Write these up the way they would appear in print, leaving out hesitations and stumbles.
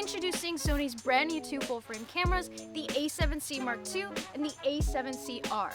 introducing Sony's brand new two full-frame cameras, the A7C Mark II and the A7C R.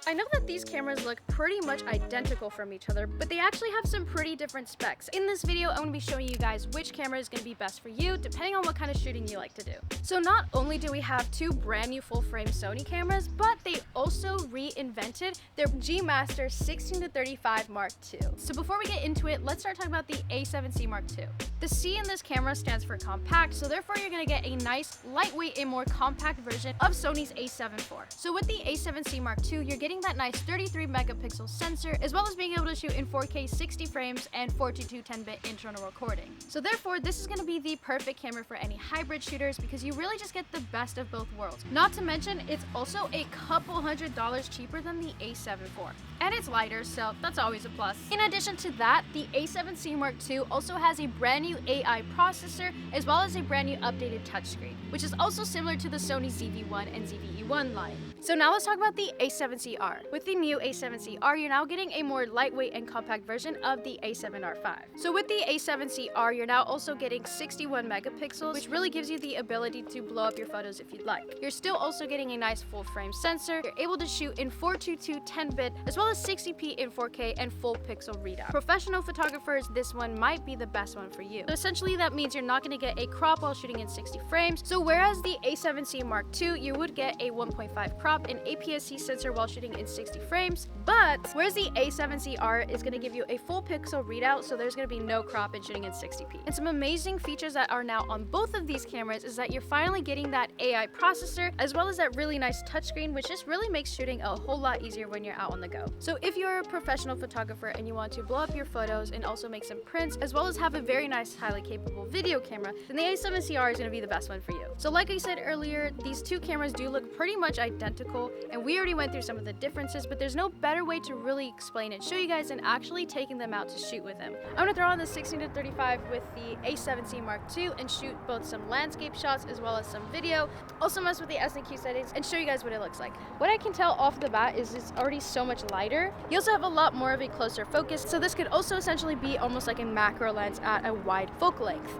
I know that these cameras look pretty much identical from each other, but they actually have some pretty different specs. In this video, I'm going to be showing you guys which camera is going to be best for you, depending on what kind of shooting you like to do. So not only do we have two brand new full-frame Sony cameras, but they also reinvented their G Master 16-35 Mark II. So before we get into it, let's start talking about the A7C Mark II. The C in this camera stands for compact, so therefore you're going to get a nice, lightweight, and more compact version of Sony's A7 IV. So with the A7C Mark II, you're getting that nice 33 megapixel sensor, as well as being able to shoot in 4K 60 frames and 422 10-bit internal recording. So therefore, this is going to be the perfect camera for any hybrid shooters because you really just get the best of both worlds. Not to mention, it's also a couple $100s cheaper than the A7 IV. And it's lighter, so that's always a plus. In addition to that, the A7C Mark II also has a brand new AI processor, as well as a brand new updated touchscreen, which is also similar to the Sony ZV-1 and ZV-E1 line. So now let's talk about the A7C R. With the new A7C R, you're now getting a more lightweight and compact version of the A7R5. So with the A7C R, you're now also getting 61 megapixels, which really gives you the ability to blow up your photos if you'd like. You're still also getting a nice full-frame sensor. You're able to shoot in 422 10-bit, as well as 60p in 4K and full pixel readout. Professional photographers, this one might be the best one for you. So essentially that means you're not going to get a crop while shooting in 60 frames. So whereas the A7C Mark II, you would get a 1.5 crop and APS-C sensor while shooting in 60 frames, but whereas the A7C R is going to give you a full pixel readout, so there's going to be no crop and shooting in 60p. And some amazing features that are now on both of these cameras is that you're finally getting that AI processor, as well as that really nice touchscreen, which just really makes shooting a whole lot easier when you're out on the go. So if you're a professional photographer and you want to blow up your photos and also make some prints, as well as have a very nice, highly capable video camera, then the A7C R is going to be the best one for you. So like I said earlier, these two cameras do look pretty much identical, and we already went through some of the differences, but there's no better way to really explain and show you guys than actually taking them out to shoot with them. I'm going to throw on the 16-35 with the A7C Mark II and shoot both some landscape shots as well as some video. Also mess with the S&Q settings and show you guys what it looks like. What I can tell off the bat is it's already so much lighter. You also have a lot more of a closer focus, so this could also essentially be almost like a macro lens at a wide focal length.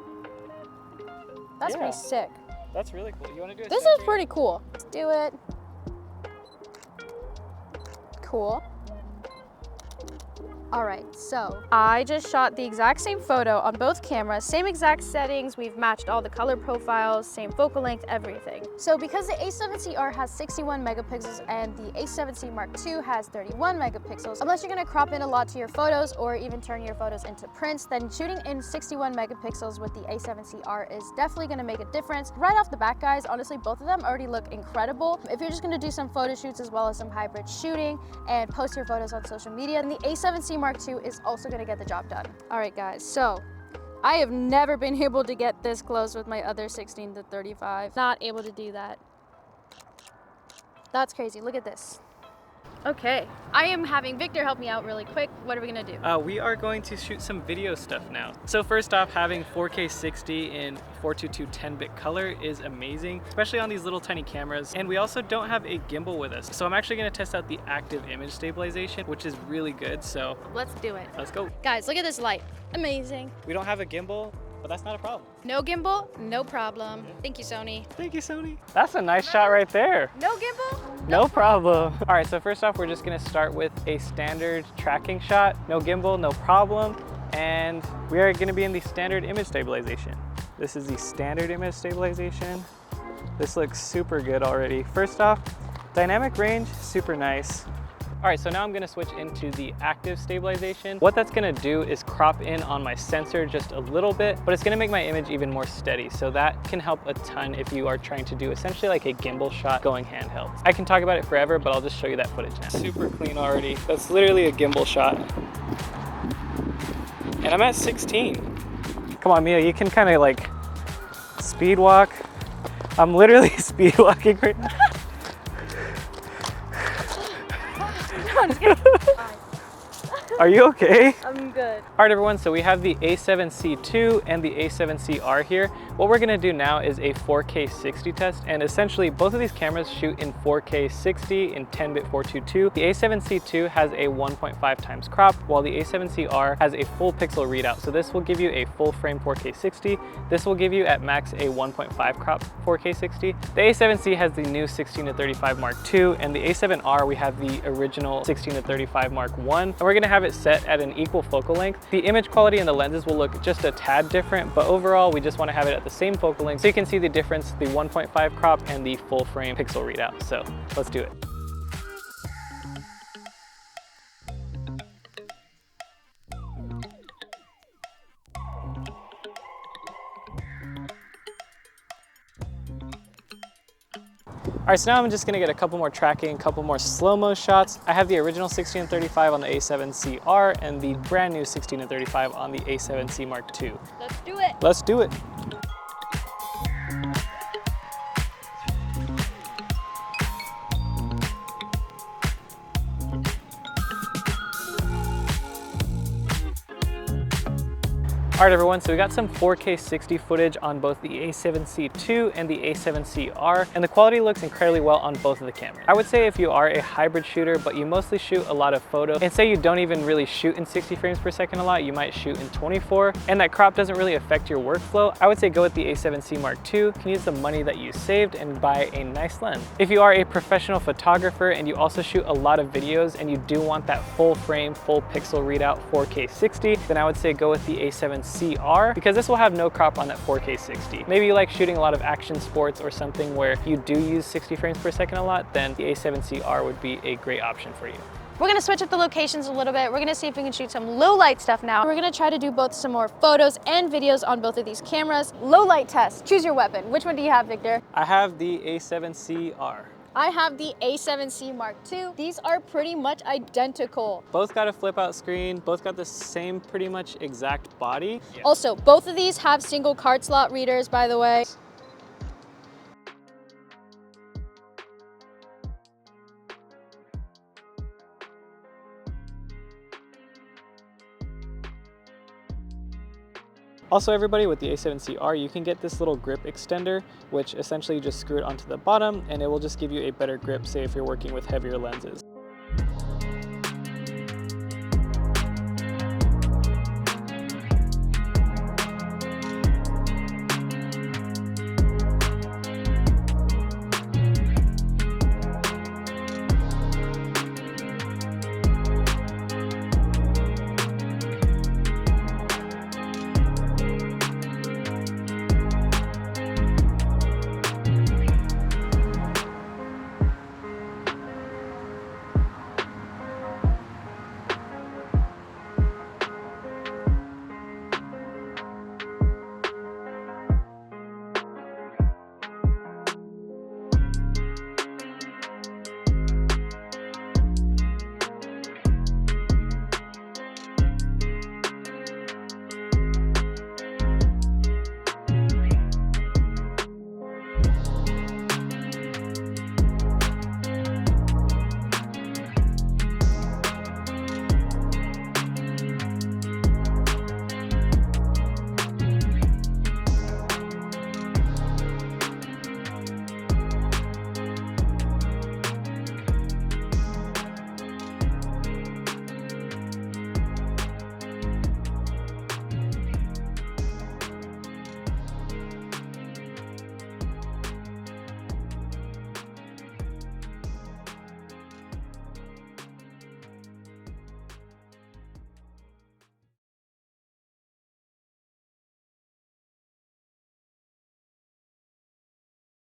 That's pretty sick. That's really cool. You want to do it? This is pretty cool. Let's do it. Cool. Alright, so I just shot the exact same photo on both cameras, same exact settings, we've matched all the color profiles, same focal length, everything. So because the A7C R has 61 megapixels and the A7C Mark II has 31 megapixels, unless you're going to crop in a lot to your photos or even turn your photos into prints, then shooting in 61 megapixels with the A7C R is definitely going to make a difference. Right off the bat, guys, honestly, both of them already look incredible. If you're just going to do some photo shoots as well as some hybrid shooting and post your photos on social media, then the A7C Mark II is also going to get the job done. All right, guys, so I have never been able to get this close with my other 16-35. Not able to do that. That's crazy. Look at this. Okay, I am having Victor help me out really quick. What are we gonna do? We are going to shoot some video stuff now. So first off, having 4K 60 in 422 10-bit color is amazing, especially on these little tiny cameras. And we also don't have a gimbal with us. So I'm actually gonna test out the active image stabilization, which is really good. So let's do it. Let's go. Guys, look at this light. Amazing. We don't have a gimbal, but that's not a problem. No gimbal, no problem. Thank you, Sony. Thank you, Sony. That's a nice shot right there. No gimbal? No problem. All right, so first off, we're just gonna start with a standard tracking shot. No gimbal, no problem. And we are gonna be in the standard image stabilization. This is the standard image stabilization. This looks super good already. First off, dynamic range, super nice. All right, so now I'm gonna switch into the active stabilization. What that's gonna do is crop in on my sensor just a little bit, but it's gonna make my image even more steady. So that can help a ton if you are trying to do essentially like a gimbal shot going handheld. I can talk about it forever, but I'll just show you that footage now. Super clean already. That's literally a gimbal shot. And I'm at 16. Come on, Mia, you can kind of like speed walk. I'm literally speed walking right now. I'm just kidding. Are you okay? I'm good. All right, everyone, so we have the A7C II and the A7C R here. What we're gonna do now is a 4K 60 test, and essentially both of these cameras shoot in 4K 60 in 10-bit 422. The A7C II has a 1.5 times crop, while the A7C R has a full pixel readout. So this will give you a full frame 4K 60. This will give you at max a 1.5 crop 4K 60. The A7C has the new 16-35 Mark II, and the A7R we have the original 16-35 Mark I, and we're gonna have it set at an equal focal length. The image quality and the lenses will look just a tad different, but overall we just want to have it at the same focal length so you can see the difference, the 1.5 crop and the full frame pixel readout. So let's do it. All right, so now I'm just gonna get a couple more tracking, a couple more slow-mo shots. I have the original 16-35 on the A7C R and the brand new 16-35 on the A7C Mark II. Let's do it. Let's do it. All right, everyone, so we got some 4K 60 footage on both the A7C II and the A7C R, and the quality looks incredibly well on both of the cameras. I would say if you are a hybrid shooter, but you mostly shoot a lot of photo, and say you don't even really shoot in 60 frames per second a lot, you might shoot in 24, and that crop doesn't really affect your workflow, I would say go with the A7C Mark II. You can use the money that you saved and buy a nice lens. If you are a professional photographer and you also shoot a lot of videos and you do want that full frame, full pixel readout 4K 60, then I would say go with the A7C R, because this will have no crop on that 4K 60. Maybe you like shooting a lot of action sports or something where you do use 60 frames per second a lot, then the A7C R would be a great option for you. We're gonna switch up the locations a little bit. We're gonna see if we can shoot some low light stuff now. We're gonna try to do both some more photos and videos on both of these cameras. Low light test, choose your weapon. Which one do you have, Victor? I have the A7C R. I have the A7C Mark II. These are pretty much identical. Both got a flip out screen, both got the same pretty much exact body. Yeah. Also, both of these have single card slot readers, by the way. Also, everybody, with the A7C R, you can get this little grip extender, which essentially you just screw it onto the bottom and it will just give you a better grip, say if you're working with heavier lenses.